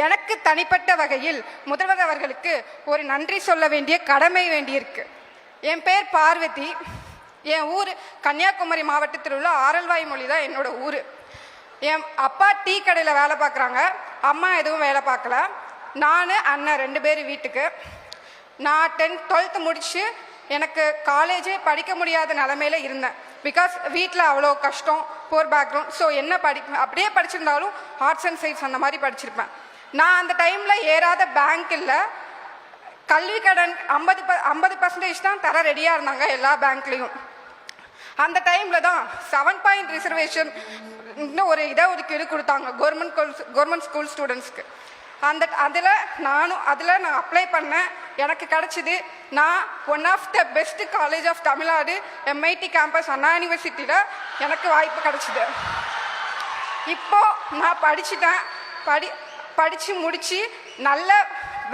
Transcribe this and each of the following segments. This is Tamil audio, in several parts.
எனக்கு தனிப்பட்ட வகையில் முதல்வர் அவர்களுக்கு ஒரு நன்றி சொல்ல வேண்டிய கடமை வேண்டியிருக்கு. என் பேர் பார்வதி. என் ஊர் கன்னியாகுமரி மாவட்டத்தில் உள்ள ஆரல்வாய் மொழி தான் என்னோட ஊர். என் அப்பா டீ கடையில் வேலை பார்க்குறாங்க, அம்மா எதுவும் வேலை பார்க்கல. நான் அண்ணன் 2 பேர் வீட்டுக்கு. நான் 10th 12th முடித்து எனக்கு காலேஜே படிக்க முடியாத நிலமையில இருந்தேன். பிகாஸ் வீட்டில் அவ்வளோ கஷ்டம், போர் பேக்ரவுண்ட். ஸோ என்ன அப்படியே படிச்சிருந்தாலும் ஆர்ட்ஸ் அண்ட் சயின்ஸ் அந்த மாதிரி படிச்சிருப்பேன். நான் அந்த டைமில் ஏறாத பேங்க் இல்லை. கல்வி கடன் 50% தான் தர ரெடியாக இருந்தாங்க எல்லா பேங்க்லேயும். அந்த டைமில் தான் 7 பாயிண்ட் ரிசர்வேஷன் ஒரு இடஒதுக்கீடு கொடுத்தாங்க கவர்மெண்ட் ஸ்கூல் ஸ்டூடெண்ட்ஸ்க்கு. அதில் நான் அப்ளை பண்ணேன். எனக்கு கிடச்சிது. நான் one of the best college of Tamil Nadu MIT campus Anna யூனிவர்சிட்டியில் எனக்கு வாய்ப்பு கிடச்சிது. இப்போது நான் படிச்சுட்டேன். படித்து முடித்து நல்ல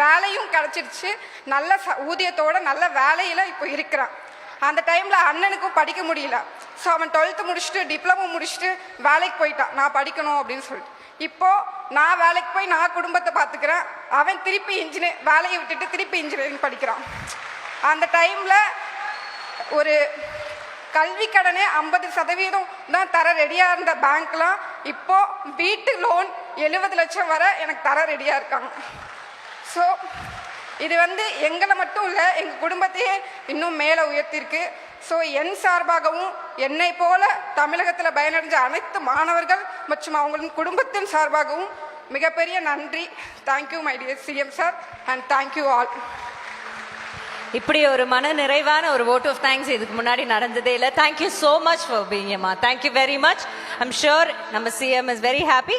வேலையும் கிடச்சிருச்சு. நல்ல ஊதியத்தோட நல்ல வேலையில் இப்போ இருக்கிறேன். அந்த டைமில் அண்ணனுக்கும் படிக்க முடியல. ஸோ அவன் 12th முடிச்சுட்டு டிப்ளமோ முடிச்சுட்டு வேலைக்கு போயிட்டான், நான் படிக்கணும் அப்படின்னு சொல்லிட்டு. இப்போது நான் வேலைக்கு போய் நான் குடும்பத்தை பார்த்துக்கிறேன். அவன் திருப்பி வேலையை விட்டுட்டு திருப்பி இன்ஜினியரிங் படிக்கிறான். அந்த டைமில் ஒரு கல்வி கடனே 50% தான் தர ரெடியாக இருந்த பேங்க்லாம் இப்போது வீட்டு லோன் 70 லட்சம் வரை எனக்கு தர ரெடியாக இருக்காங்க. ஸோ இது எங்களை மட்டும் இல்லை, எங்கள் குடும்பத்தையே இன்னும் மேலே உயர்த்திருக்கு. ஸோ என் சார்பாகவும் என்னை போல தமிழகத்தில் பயனடைஞ்ச அனைத்து மாணவர்கள் மற்றும் அவங்களின் குடும்பத்தின் சார்பாகவும் மிகப்பெரிய நன்றி. Thank you my dear CM sir and thank you all. இப்படி ஒரு மன நிறைவான ஒரு vote of thanks இதுக்கு முன்னாடி நடந்ததே இல்லை. Thank you so much for being here, ma. Thank you very much. I'm sure நம்ம CM is very happy.